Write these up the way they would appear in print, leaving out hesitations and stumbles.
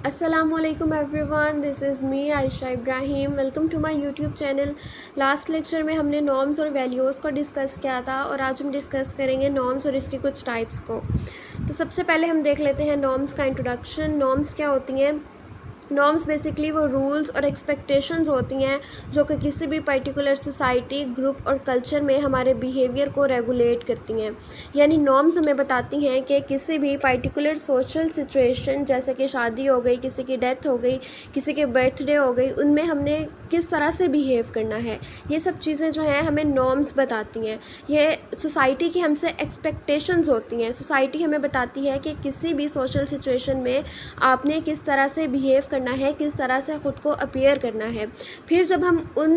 अस्सलामुअलैकुम everyone, this is me Ayesha Ibrahim. Welcome to my YouTube channel. Last lecture में हमने norms और वैल्यूज़ को डिस्कस किया था और आज हम डिस्कस करेंगे नॉर्म्स और इसके कुछ टाइप्स को। तो सबसे पहले हम देख लेते हैं नॉर्म्स का इंट्रोडक्शन। नॉर्म्स क्या होती हैं? नॉर्म्स बेसिकली वो रूल्स और एक्सपेक्टेशंस होती हैं जो कि किसी भी पर्टिकुलर सोसाइटी, ग्रुप और कल्चर में हमारे बिहेवियर को रेगुलेट करती हैं। यानी नॉर्म्स हमें बताती हैं कि किसी भी पर्टिकुलर सोशल सिचुएशन, जैसे कि शादी हो गई, किसी की डेथ हो गई, किसी के बर्थडे हो गई, उनमें हमने किस तरह से बिहेव करना है, ये सब चीज़ें जो हैं हमें नॉर्म्स बताती हैं। ये सोसाइटी की हमसे एक्सपेक्टेशंस होती हैं। सोसाइटी हमें बताती है कि किसी भी सोशल सिचुएशन में आपने किस तरह से बिहेव करना है, किस तरह से ख़ुद को अपीयर करना है। फिर जब हम उन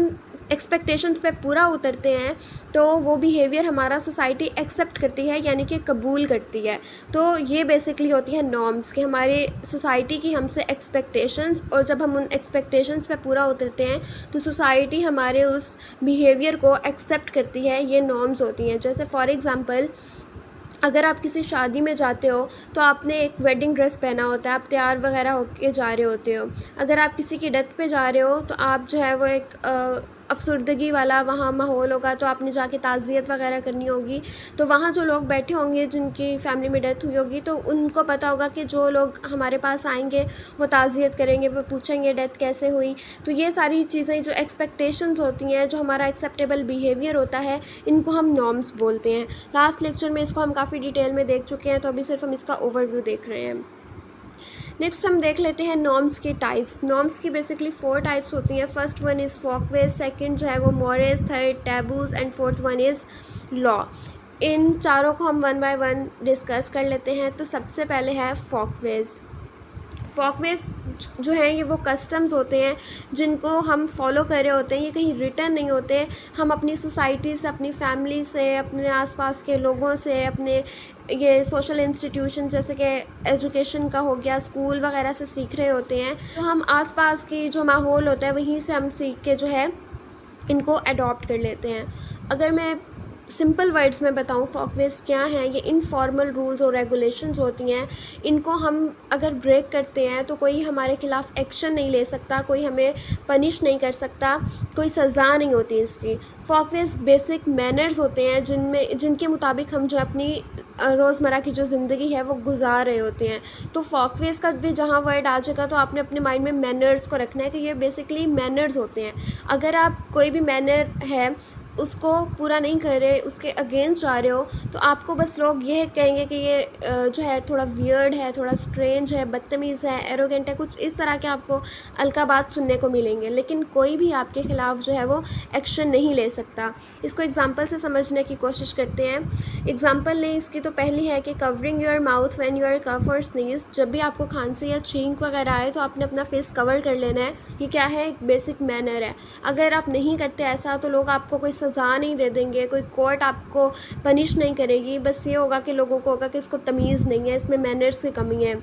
एक्सपेक्टेशंस पे पूरा उतरते हैं तो वो बिहेवियर हमारा सोसाइटी एक्सेप्ट करती है, यानी कि कबूल करती है। तो ये बेसिकली होती है नॉर्म्स कि हमारी सोसाइटी की हमसे एक्सपेक्टेशंस, और जब हम उन एक्सपेक्टेशंस पे पूरा उतरते हैं तो सोसाइटी हमारे उस बिहेवियर को एक्सेप्ट करती है। ये नॉर्म्स होती हैं। जैसे फॉर एग्ज़ाम्पल, अगर आप किसी शादी में जाते हो तो आपने एक वेडिंग ड्रेस पहना होता है, आप तैयार वगैरह होके जा रहे होते हो। अगर आप किसी की डेथ पे जा रहे हो तो आप जो है वो एक अफसरदगी वाला वहाँ माहौल होगा, तो आपने जाके ताज़ियत वगैरह करनी होगी। तो वहाँ जो लोग बैठे होंगे जिनकी फैमिली में डेथ हुई होगी, तो उनको पता होगा कि जो लोग हमारे पास आएंगे वो ताज़ियत करेंगे, वो पूछेंगे डेथ कैसे हुई। तो ये सारी चीज़ें जो एक्सपेक्टेशंस होती हैं, जो हमारा एक्सेप्टेबल बिहेवियर होता है, इनको हम नॉर्म्स बोलते हैं। लास्ट लेक्चर में इसको हम काफ़ी डिटेल में देख चुके हैं, तो अभी सिर्फ हम इसका ओवरव्यू देख रहे हैं। नेक्स्ट हम देख लेते हैं नॉर्म्स की टाइप्स। नॉर्म्स की बेसिकली 4 टाइप्स होती हैं। First one is folkways, second जो है वो mores, third taboos and fourth one is law. इन चारों को हम वन बाय वन डिस्कस कर लेते हैं। तो सबसे पहले है फॉकवेज। फॉकवेज जो हैं ये वो कस्टम्स होते हैं जिनको हम फॉलो कर रहे होते हैं। ये कहीं रिटन नहीं होते। हम अपनी सोसाइटी से, अपनी फैमिली से, अपने आसपास के लोगों से, अपने ये सोशल इंस्टीट्यूशन जैसे कि एजुकेशन का हो गया, स्कूल वगैरह से सीख रहे होते हैं। तो हम आसपास की जो माहौल होता है वहीं से हम सीख के जो है इनको अडॉप्ट कर लेते हैं। अगर मैं सिंपल वर्ड्स में बताऊं फॉकवेज क्या हैं, ये इनफॉर्मल रूल्स और रेगुलेशंस होती हैं। इनको हम अगर ब्रेक करते हैं तो कोई हमारे खिलाफ एक्शन नहीं ले सकता, कोई हमें पनिश नहीं कर सकता, कोई सज़ा नहीं होती इसकी। फॉकवेज बेसिक मैनर्स होते हैं जिनके मुताबिक हम जो अपनी रोज़मर्रा की जो ज़िंदगी है वो गुजार रहे होते हैं। तो फॉकवेज का भी जहाँ वर्ड आ जाएगा तो आपने अपने माइंड में मैनर्स को रखना है कि ये बेसिकली मैनर्स होते हैं। अगर आप कोई भी मैनर है उसको पूरा नहीं कर रहे, उसके अगेंस्ट जा रहे हो, तो आपको बस लोग यह कहेंगे कि ये जो है थोड़ा वियर्ड है, थोड़ा स्ट्रेंज है, बदतमीज़ है, एरोगेंट है, कुछ इस तरह के आपको अलकाबात सुनने को मिलेंगे। लेकिन कोई भी आपके ख़िलाफ़ जो है वो एक्शन नहीं ले सकता। इसको एग्जांपल से समझने की कोशिश करते हैं। एग्जांपल नहीं, इसकी तो पहली है कि covering your mouth when you are cough और स्नीज। जब भी आपको खांसी या छींक वगैरह आए तो आपने अपना फेस कवर कर लेना है। ये क्या है? एक बेसिक मैनर है। अगर आप नहीं करते ऐसा तो लोग आपको कोई सज़ा नहीं दे देंगे, कोई कोर्ट आपको पनिश नहीं करेगी। बस ये होगा कि लोगों को होगा कि इसको तमीज़ नहीं है, इसमें मैनर्स की कमी है,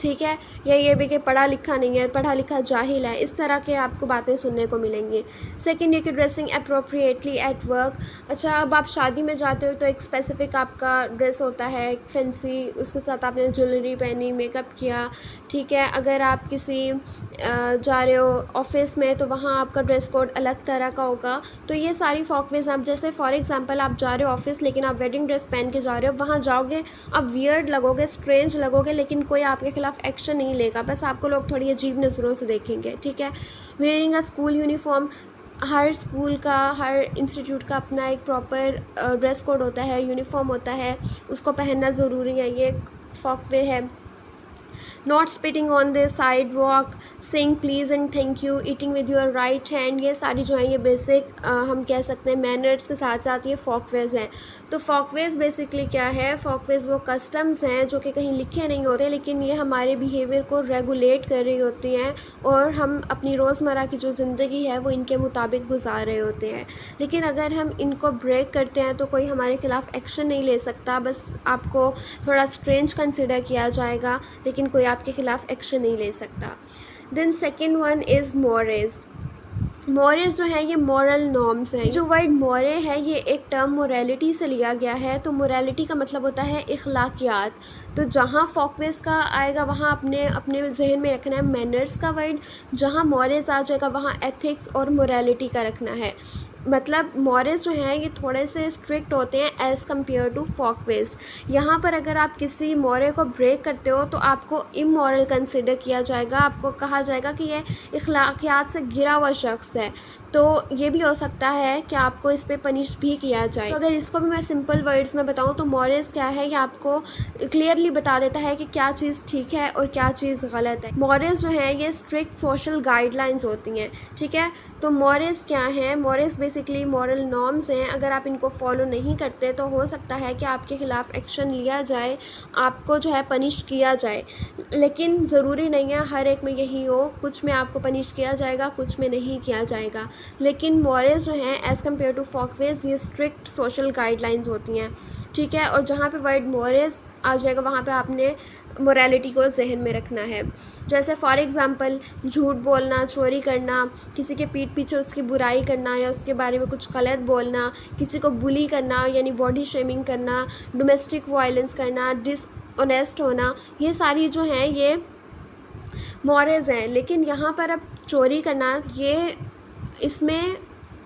ठीक है, या ये भी कि पढ़ा लिखा नहीं है, पढ़ा लिखा जाहिल है। इस तरह के आपको बातें सुनने को मिलेंगी। सेकंड ये कि ड्रेसिंग अप्रोप्रिएटली एट वर्क। अच्छा, अब आप शादी में जाते हो तो एक स्पेसिफिक आपका ड्रेस होता है, एक फैंसी, उसके साथ आपने ज्वेलरी पहनी, मेकअप किया, ठीक है। अगर आप किसी जा रहे हो ऑफिस में तो वहाँ आपका ड्रेस कोड अलग तरह का होगा। तो ये सारी फॉकवेज, आप जैसे फॉर एग्जांपल आप जा रहे हो ऑफिस लेकिन आप वेडिंग ड्रेस पहन के जा रहे हो, वहाँ जाओगे आप वियर्ड लगोगे, स्ट्रेंज लगोगे, लेकिन कोई आपके खिलाफ एक्शन नहीं लेगा, बस आपको लोग थोड़ी अजीब नज़रों से देखेंगे, ठीक है। Wearing a school uniform. Her school का, हर इंस्टीट्यूट का अपना एक प्रॉपर ड्रेस कोड होता है, यूनिफॉर्म होता है, उसको पहनना ज़रूरी है, ये फॉकवे है। Not spitting on the side walk, saying please and thank you, eating with your right hand. ये सारी जो है ये बेसिक हम कह सकते हैं मैनर्स के साथ साथ ये फॉकवेज हैं। तो फॉकवेज बेसिकली क्या है? फॉकवेज वो कस्टम्स हैं जो कि कहीं लिखे नहीं होते, लेकिन ये हमारे बिहेवियर को रेगुलेट कर रही होती हैं और हम अपनी रोज़मर्रा की जो ज़िंदगी है वो इनके मुताबिक गुजार रहे होते हैं। लेकिन अगर हम इनको ब्रेक करते हैं तो कोई हमारे खिलाफ़ एक्शन नहीं ले सकता, बस आपको थोड़ा स्ट्रेंज कंसिडर किया जाएगा, लेकिन कोई आपके ख़िलाफ़ एक्शन नहीं ले सकता। Then second one is mores. Morals जो है ये मॉरल नॉर्म्स हैं। जो वर्ड मोरे है ये एक टर्म मोरालिटी से लिया गया है। तो मोरालिटी का मतलब होता है इखलाकियात। तो जहाँ फोकवेस का आएगा वहाँ अपने अपने जहन में रखना है मैनर्स का वर्ड। जहाँ मोरल्स आ जाएगा वहाँ एथिक्स और मोरालिटी का रखना है। मतलब मॉरल्स जो हैं ये थोड़े से स्ट्रिक्ट होते हैं एज़ कम्पेयर टू फोकवेज। यहाँ पर अगर आप किसी मॉरल को ब्रेक करते हो तो आपको इमोरल कंसिडर किया जाएगा। आपको कहा जाएगा कि ये इखलाकियात से गिरा हुआ शख्स है। तो ये भी हो सकता है कि आपको इस पे पनिश भी किया जाए। तो अगर इसको भी मैं सिंपल वर्ड्स में बताऊँ तो मॉरल्स क्या है, ये आपको क्लियरली बता देता है कि क्या चीज़ ठीक है और क्या चीज़ गलत है। मॉरल्स जो है ये स्ट्रिक्ट सोशल गाइडलाइंस होती हैं, ठीक है। तो मॉरल्स क्या हैं? मॉरल्स बेसिकली मॉरल नॉर्म्स हैं। अगर आप इनको फॉलो नहीं करते तो हो सकता है कि आपके ख़िलाफ़ एक्शन लिया जाए, आपको जो है पनिश किया जाए। लेकिन ज़रूरी नहीं है हर एक में यही हो, कुछ में आपको पनिश किया जाएगा, कुछ में नहीं किया जाएगा। लेकिन मॉरल्स जो हैं एज़ कम्पेयर टू फोकवेज ये स्ट्रिक्ट सोशल गाइडलाइंस होती हैं, ठीक है। और जहाँ पे वर्ड मॉरल्स आ जाएगा वहाँ पे आपने मोरालिटी को जहन में रखना है। जैसे फॉर एग्ज़ाम्पल झूठ बोलना, चोरी करना, किसी के पीठ पीछे उसकी बुराई करना या उसके बारे में कुछ गलत बोलना, किसी को बुली करना यानी बॉडी शेमिंग करना, डोमेस्टिक वायलेंस करना, डिसऑनेस्ट होना, ये सारी जो हैं ये मॉरल्स हैं। लेकिन यहाँ पर अब चोरी करना ये इसमें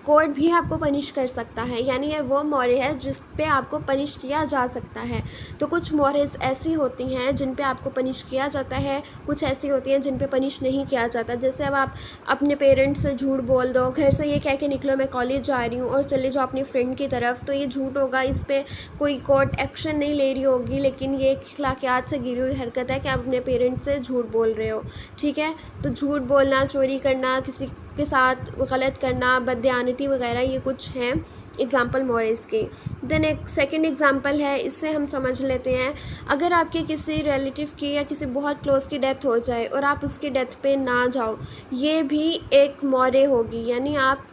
कोर्ट भी आपको पनिश कर सकता है, यानी ये वो मोरे है जिस पे आपको पनिश किया जा सकता है। तो कुछ मोरेस ऐसी होती हैं जिन पे आपको पनिश किया जाता है, कुछ ऐसी होती हैं जिन पे पनिश नहीं किया जाता। जैसे अब आप अपने पेरेंट्स से झूठ बोल दो, घर से ये कह के निकलो मैं कॉलेज जा रही हूँ और चले जाओ अपनी फ्रेंड की तरफ, तो ये झूठ होगा, इस पर कोई कोर्ट एक्शन नहीं ले रही होगी। लेकिन ये अखलाकियात से गिरी हुई हरकत है कि आप अपने पेरेंट्स से झूठ बोल रहे हो, ठीक है। तो झूठ बोलना, चोरी करना, किसी के साथ गलत करना, बदयानती वगैरह, ये कुछ हैं एग्ज़ाम्पल मॉरल्स की। देन एक सेकंड एग्ज़ाम्पल है, इससे हम समझ लेते हैं। अगर आपके किसी रिलेटिव की या किसी बहुत क्लोज़ की डेथ हो जाए और आप उसकी डेथ पे ना जाओ, ये भी एक मॉरल होगी। यानी आप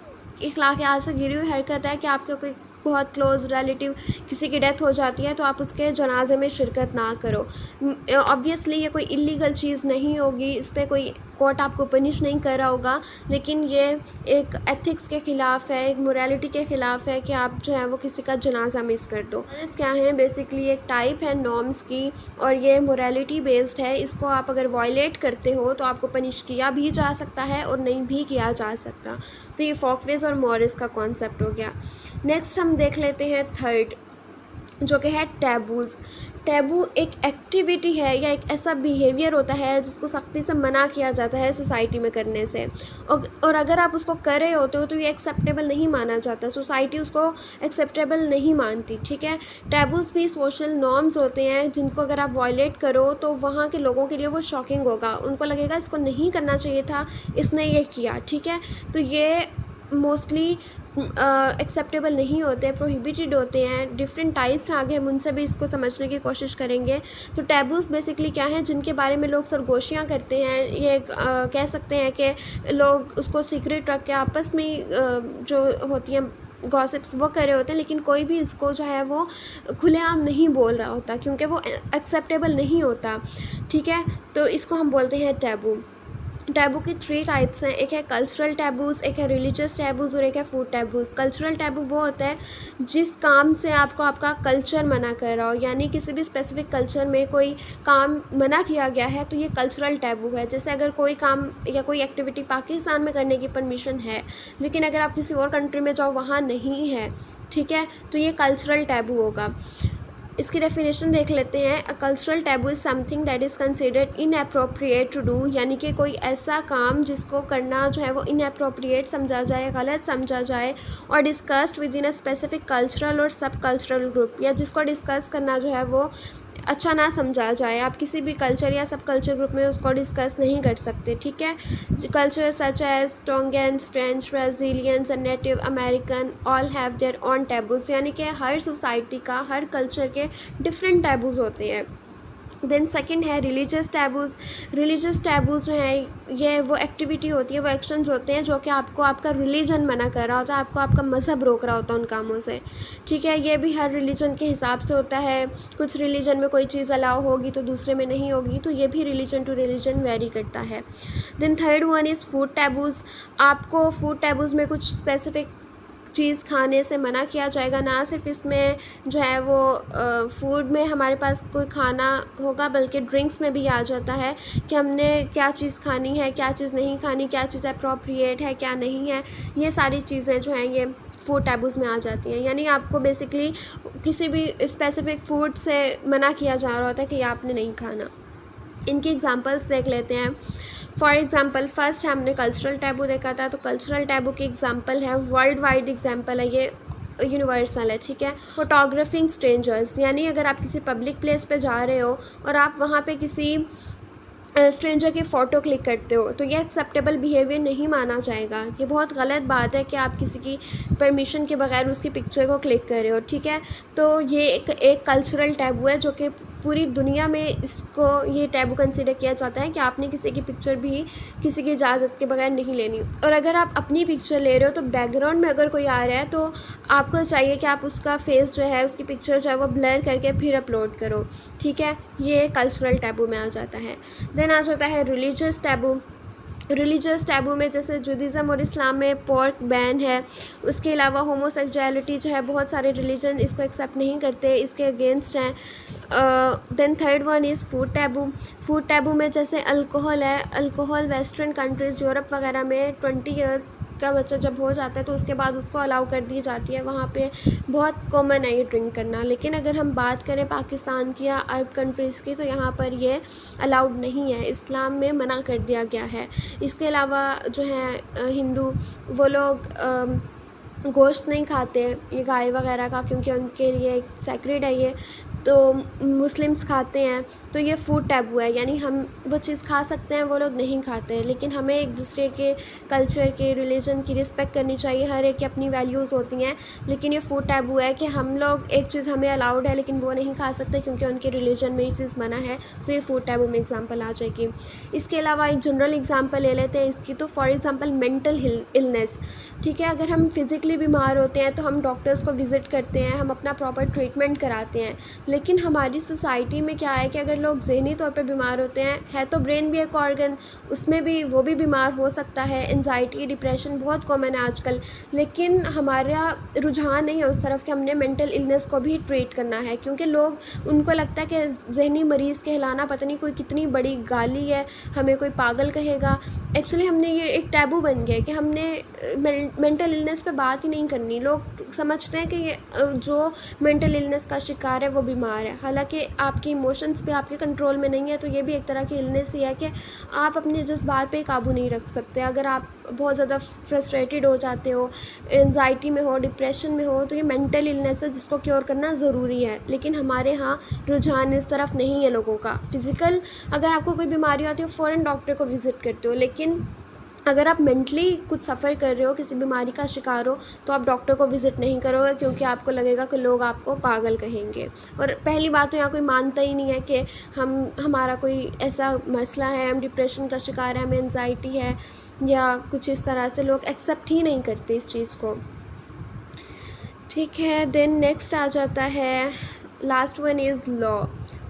इखलाकियात से गिरी हुई हरकत है कि आपका कोई बहुत क्लोज़ रिलेटिव किसी की डेथ हो जाती है तो आप उसके जनाजे में शिरकत ना करो। ऑब्वियसली ये कोई इलीगल चीज़ नहीं होगी, इस पर कोई कोर्ट आपको पनिश नहीं कर रहा होगा, लेकिन ये एक एथिक्स के ख़िलाफ़ है, एक मोरालिटी के ख़िलाफ़ है कि आप जो है वो किसी का जनाजा मिस कर दो। इस क्या है, बेसिकली एक टाइप है नॉर्म्स की और ये मोरालिटी बेस्ड है। इसको आप अगर वायलेट करते हो तो आपको पनिश किया भी जा सकता है और नहीं भी किया जा सकता। तो ये फोकवेज और मॉरल्स का कॉन्सेप्ट हो गया। नेक्स्ट हम देख लेते हैं थर्ड, जो कि है टैबूज़। टैबू एक एक्टिविटी है या एक ऐसा बिहेवियर होता है जिसको सख्ती से मना किया जाता है सोसाइटी में करने से, और अगर आप उसको कर रहे होते हो तो ये एक्सेप्टेबल नहीं माना जाता, सोसाइटी उसको एक्सेप्टेबल नहीं मानती, ठीक है। टैबूज़ भी सोशल नॉर्म्स होते हैं जिनको अगर आप वायलेट करो तो वहाँ के लोगों के लिए वो शॉकिंग होगा, उनको लगेगा इसको नहीं करना चाहिए था, इसने ये किया, ठीक है। तो ये मोस्टली एक्सेप्टेबल नहीं होते, प्रोहिबिटेड होते हैं। डिफरेंट टाइप्स हैं, आगे हम उनसे भी इसको समझने की कोशिश करेंगे। तो टैबूज़ बेसिकली क्या हैं, जिनके बारे में लोग सरगोशियाँ करते हैं, ये कह सकते हैं कि लोग उसको सीक्रेट रख के आपस में जो होती हैं गॉसिप्स वो कर रहे होते हैं, लेकिन कोई भी इसको जो है वो खुलेआम नहीं बोल रहा होता क्योंकि वो एक्सेप्टेबल नहीं होता, ठीक है। तो इसको हम बोलते हैं टैबू। टैबू की 3 टाइप्स हैं, एक है कल्चरल टैबूज़, एक है रिलीजियस टैबूज़ और एक है फूड टैबूज़। कल्चरल टैबू वो होता है जिस काम से आपको आपका कल्चर मना कर रहा हो, यानी किसी भी स्पेसिफिक कल्चर में कोई काम मना किया गया है तो ये कल्चरल टैबू है। जैसे अगर कोई काम या कोई एक्टिविटी पाकिस्तान में करने की परमिशन है लेकिन अगर आप किसी और कंट्री में जाओ वहाँ नहीं है, ठीक है, तो ये कल्चरल टैबू होगा। इसकी डेफिनेशन देख लेते हैं। A cultural taboo is something that is considered inappropriate to do, यानी कि कोई ऐसा काम जिसको करना जो है वो इनएप्रोप्रिएट समझा जाए, गलत समझा जाए, और discussed with in a specific cultural और सब कल्चरल ग्रुप, या जिसको डिस्कस करना जो है वो अच्छा ना समझा जाए। आप किसी भी कल्चर या सब कल्चर ग्रुप में उसको डिस्कस नहीं कर सकते, ठीक है। Culture such as Tongans, French, Brazilians and native American all have their own taboos, यानी कि हर सोसाइटी का, हर कल्चर के डिफरेंट टैबूज़ होते हैं। देन सेकंड है रिलीजियस टैबूज़। रिलीजियस टैबूज़ जो है ये वो एक्टिविटी होती है, वो एक्शंस होते हैं जो कि आपको आपका रिलीजन मना कर रहा होता है, आपको आपका मज़हब रोक रहा होता है उन कामों से, ठीक है। ये भी हर रिलीजन के हिसाब से होता है, कुछ रिलीजन में कोई चीज़ अलाउ होगी तो दूसरे में नहीं होगी, तो ये भी रिलीजन टू रिलीजन वेरी करता है। Then third one is food taboos. आपको फूड टैबूज़ में कुछ स्पेसिफिक चीज़ खाने से मना किया जाएगा, ना सिर्फ इसमें जो है वो फूड में हमारे पास कोई खाना होगा, बल्कि ड्रिंक्स में भी आ जाता है कि हमने क्या चीज़ खानी है, क्या चीज़ नहीं खानी, क्या चीज़ अप्रोप्रिएट है, क्या नहीं है। ये सारी चीज़ें जो हैं ये फूड टैबूज़ में आ जाती हैं, यानी आपको बेसिकली किसी भी स्पेसिफिक फूड से मना किया जा रहा होता है कि ये आपने नहीं खाना। इनकी एग्जांपल्स देख लेते हैं। फॉर एग्ज़ाम्पल फर्स्ट हमने कल्चरल टैबू देखा था, तो कल्चरल टैबू की एग्जांपल है, वर्ल्ड वाइड एग्जांपल है, ये यूनिवर्सल है, ठीक है। फोटोग्राफिंग स्ट्रेंजर्स, यानी अगर आप किसी पब्लिक प्लेस पे जा रहे हो और आप वहाँ पे किसी स्ट्रेंजर की फ़ोटो क्लिक करते हो तो ये एक्सेप्टेबल बिहेवियर नहीं माना जाएगा। ये बहुत गलत बात है कि आप किसी की परमिशन के बगैर उसकी पिक्चर को क्लिक कर रहे हो, ठीक है। तो ये एक कल्चरल टैबू है जो कि पूरी दुनिया में इसको ये टैबू कंसिडर किया जाता है कि आपने किसी की पिक्चर भी किसी की इजाज़त के बगैर नहीं लेनी। और अगर आप अपनी पिक्चर ले रहे हो तो बैकग्राउंड में अगर कोई आ रहा है तो आपको चाहिए कि आप उसका फेस जो है, उसकी पिक्चर जो है वो ब्लर करके फिर अपलोड करो, ठीक है। ये कल्चरल टैबू में आ जाता है। देन आ जाता है रिलीजियस टैबू। रिलीजियस टैबू में जैसे जुडिज़म और इस्लाम में पोर्क बैन है, उसके अलावा होमोसेक्सुअलिटी जो है बहुत सारे रिलीजन इसको एक्सेप्ट नहीं करते, इसके अगेंस्ट हैं। Then third one is food taboo. Food taboo में जैसे अल्कोहल है, अल्कोहल वेस्टर्न कंट्रीज़ यूरोप वगैरह में 20 इयर्स का बच्चा जब हो जाता है तो उसके बाद उसको अलाउ कर दी जाती है, वहाँ पे बहुत कॉमन है ये ड्रिंक करना। लेकिन अगर हम बात करें पाकिस्तान की या अरब कंट्रीज़ की तो यहाँ पर ये अलाउड नहीं है, इस्लाम में मना कर दिया गया है। इसके अलावा जो है हिंदू, वो लोग गोश्त नहीं खाते ये गाय वगैरह का, क्योंकि उनके लिए सैक्रेड है ये। तो मुस्लिम्स खाते हैं, तो ये फूड टैबू है, यानी हम वो चीज़ खा सकते हैं, वो लोग नहीं खाते हैं। लेकिन हमें एक दूसरे के कल्चर के, रिलीजन की रिस्पेक्ट करनी चाहिए, हर एक की अपनी वैल्यूज़ होती हैं। लेकिन ये फूड टैबू है कि हम लोग एक चीज़ हमें अलाउड है लेकिन वो नहीं खा सकते क्योंकि उनके रिलीजन में ये चीज़ मना है, तो ये फूड टैबू में एग्जांपल आ जाएगी। इसके अलावा एक जनरल एग्जांपल ले लेते हैं इसकी, तो फॉर एग्ज़ाम्पल मेंटल इलनेस, ठीक है। अगर हम फिज़िकली बीमार होते हैं तो हम डॉक्टर्स को विज़िट करते हैं, हम अपना प्रॉपर ट्रीटमेंट कराते हैं। लेकिन हमारी सोसाइटी में क्या है कि अगर लोग ज़हनी तौर पे बीमार होते हैं, है तो ब्रेन भी एक ऑर्गन, उसमें भी वो भी बीमार हो सकता है। एंजाइटी, डिप्रेशन बहुत कॉमन है आजकल, लेकिन हमारा रुझान नहीं है उस तरफ कि हमने मेंटल इलनेस को भी ट्रीट करना है, क्योंकि लोग, उनको लगता है कि ज़हनी मरीज़ कहलाना पता नहीं कोई कितनी बड़ी गाली है, हमें कोई पागल कहेगा। एक्चुअली हमने ये एक टैबू बन गया है कि हमने मेंटल इलनेस पे बात ही नहीं करनी। लोग समझते हैं कि ये जो मेंटल इलनेस का शिकार है वो बीमार है, हालांकि आपके इमोशंस पे आपके कंट्रोल में नहीं है। तो ये भी एक तरह की इलनेस ही है कि आप अपने जज्बात पे काबू नहीं रख सकते। अगर आप बहुत ज़्यादा फ्रस्ट्रेटेड हो जाते हो, एंजाइटी में हो, डिप्रेशन में हो, तो ये मेंटल इलनेस है जिसको क्योर करना ज़रूरी है। लेकिन हमारे यहाँ रुझान इस तरफ नहीं है लोगों का। फिज़िकल अगर आपको कोई बीमारी आती है फ़ौरन डॉक्टर को विज़िट करते हो, लेकिन अगर आप मेंटली कुछ सफ़र कर रहे हो, किसी बीमारी का शिकार हो, तो आप डॉक्टर को विज़िट नहीं करोगे, क्योंकि आपको लगेगा कि लोग आपको पागल कहेंगे। और पहली बात तो यहाँ कोई मानता ही नहीं है कि हमारा कोई ऐसा मसला है, हम डिप्रेशन का शिकार है, हमें एंजाइटी है या कुछ इस तरह से, लोग एक्सेप्ट ही नहीं करते इस चीज़ को, ठीक है। देन नेक्स्ट आ जाता है, last one is law.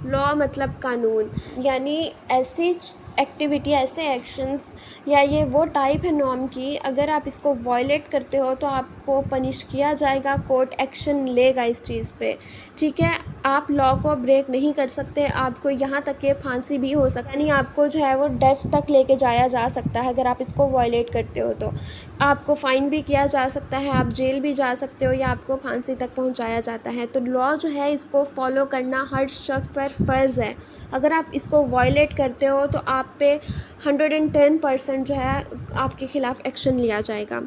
Law मतलब कानून, यानी ऐसी एक्टिविटी, ऐसे एक्शंस या ये वो टाइप है नॉर्म की, अगर आप इसको वायलेट करते हो तो आपको पनिश किया जाएगा, कोर्ट एक्शन लेगा इस चीज़ पे, ठीक है। आप लॉ को ब्रेक नहीं कर सकते, आपको यहाँ तक के फांसी भी हो सकती है, यानी आपको जो है वो डेथ तक लेके जाया जा सकता है अगर आप इसको वायलेट करते हो। तो आपको फ़ाइन भी किया जा सकता है, आप जेल भी जा सकते हो, या आपको फांसी तक पहुँचाया जाता है। तो लॉ जो है इसको फॉलो करना हर शख्स पर फ़र्ज़ है। अगर आप इसको वायलेट करते हो तो आप पे 110% जो है आपके ख़िलाफ़ एक्शन लिया जाएगा।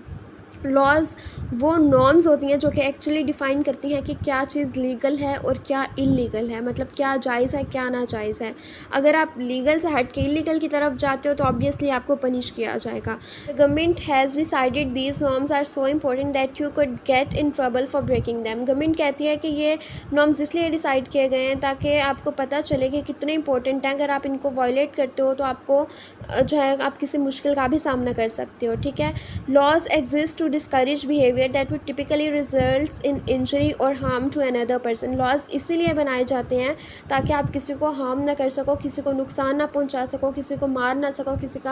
लॉज़ वो नॉर्म्स होती हैं जो कि एक्चुअली डिफ़ाइन करती हैं कि क्या चीज़ लीगल है और क्या इल्लीगल है, मतलब क्या जायज़ है क्या नाजायज़ है। अगर आप लीगल से हट के इल्लीगल की तरफ जाते हो तो ऑब्वियसली आपको पनिश किया जाएगा। The government has decided these norms are so important that you could get in trouble for breaking them. Government कहती है कि ये नॉर्म्स इसलिए डिसाइड किए गए हैं ताकि आपको पता चले कि कितने इंपॉर्टेंट हैं। अगर आप इनको वायलेट करते हो तो आपको जो है आप किसी मुश्किल का भी सामना कर सकते हो, ठीक है। Laws exist to discourage behaviour that would typically results in injury और harm to another person. Laws इसीलिए बनाए जाते हैं ताकि आप किसी को हार्म ना कर सको, किसी को नुकसान ना पहुंचा सको, किसी को मार ना सको, किसी का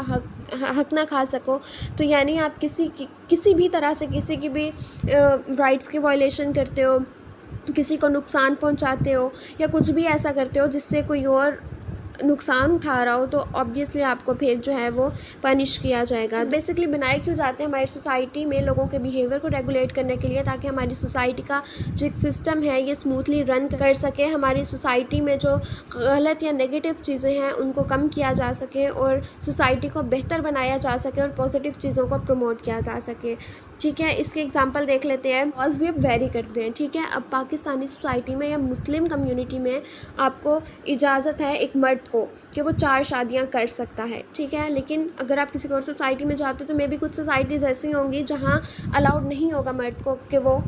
हक ना खा सको। तो यानी आप किसी भी तरह से किसी की भी राइट्स की वायलेशन करते हो, किसी को नुकसान पहुंचाते हो या कुछ भी ऐसा करते हो जिससे कोई और नुकसान उठा रहा हो तो ऑब्वियसली आपको फिर जो है वो पनिश किया जाएगा। बेसिकली बनाए क्यों जाते हैं हमारी सोसाइटी में लोगों के बिहेवियर को रेगुलेट करने के लिए, ताकि हमारी सोसाइटी का जो एक सिस्टम है ये स्मूथली रन कर सके, हमारी सोसाइटी में जो गलत या नेगेटिव चीज़ें हैं उनको कम किया जा सके और सोसाइटी को बेहतर बनाया जा सके और पॉजिटिव चीज़ों को प्रमोट किया जा सके, ठीक है। इसके एग्जांपल देख लेते हैं। लॉज भी अब वेरी करते हैं, ठीक है। अब पाकिस्तानी सोसाइटी में या मुस्लिम कम्युनिटी में आपको इजाज़त है एक मर्द को कि वो 4 शादियां कर सकता है, ठीक है। लेकिन अगर आप किसी और सोसाइटी में जाते हो तो मे भी कुछ सोसाइटीज़ ऐसी होंगी जहाँ अलाउड नहीं होगा मर्द को कि वो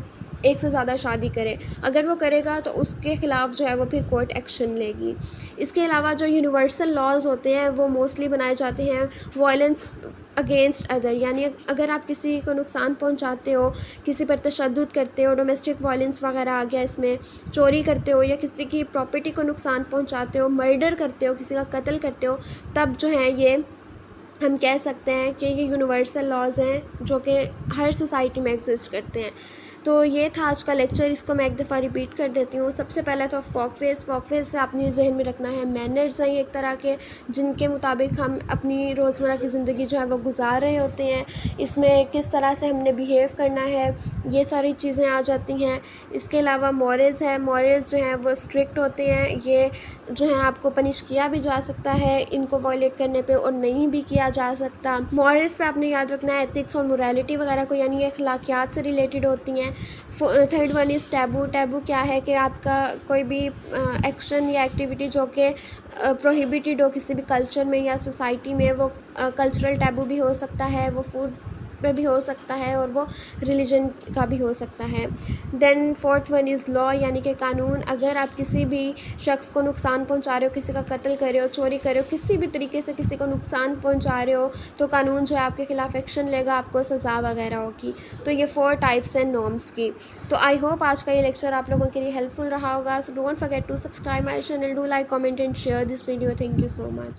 एक से ज़्यादा शादी करे। अगर वो करेगा तो उसके ख़िलाफ़ जो है वो फिर कोर्ट एक्शन लेगी। इसके अलावा जो यूनिवर्सल लॉज होते हैं वो मोस्टली बनाए जाते हैं वायलेंस अगेंस्ट अदर, यानी अगर आप किसी को नुकसान पहुंचाते हो, किसी पर तशद्दुद करते हो, डोमेस्टिक वायलेंस वगैरह आ गया इसमें, चोरी करते हो या किसी की प्रॉपर्टी को नुकसान पहुंचाते हो, मर्डर करते हो, किसी का कत्ल करते हो, तब जो है ये हम कह सकते हैं कि ये यूनिवर्सल लॉज हैं जो कि हर सोसाइटी में एग्जिस्ट करते हैं। तो ये था आज का लेक्चर, इसको मैं एक दफ़ा रिपीट कर देती हूँ। सबसे पहले तो फ़ॉकफेस से अपने जहन में रखना है मैनर्स हैं एक तरह के जिनके मुताबिक हम अपनी रोज़मर्रा की ज़िंदगी जो है वो गुजार रहे होते हैं। इसमें किस तरह से हमने बिहेव करना है ये सारी चीज़ें आ जाती हैं। इसके अलावा मॉरल्स है, मॉरल्स जो हैं वो स्ट्रिक्ट होते हैं, ये जो है आपको पनिश किया भी जा सकता है इनको वायलेट करने पे और नहीं भी किया जा सकता। मॉरल्स पे आपने याद रखना है एथिक्स और मोरालिटी वगैरह को, यानी ये अखलाकियात से रिलेटेड होती हैं। Third one is taboo. Taboo क्या है कि आपका कोई भी एक्शन या एक्टिविटी जो कि प्रोहिबिटेड हो किसी भी कल्चर में या सोसाइटी में, वो कल्चरल टैबू भी हो सकता है, वो फूड पे भी हो सकता है और वो रिलीजन का भी हो सकता है। Then fourth one is law, यानी कि कानून। अगर आप किसी भी शख्स को नुकसान पहुंचा रहे हो, किसी का कत्ल कर रहे हो, चोरी कर रहे हो, किसी भी तरीके से किसी को नुकसान पहुंचा रहे हो तो कानून जो है आपके खिलाफ़ एक्शन लेगा, आपको सज़ा वगैरह होगी। तो ये 4 टाइप्स हैं नॉर्म्स की। तो आई होप आज का ये लेक्चर आप लोगों के लिए हेल्पफुल रहा होगा। So don't forget to subscribe my channel, do like comment and share this video. Thank you so much.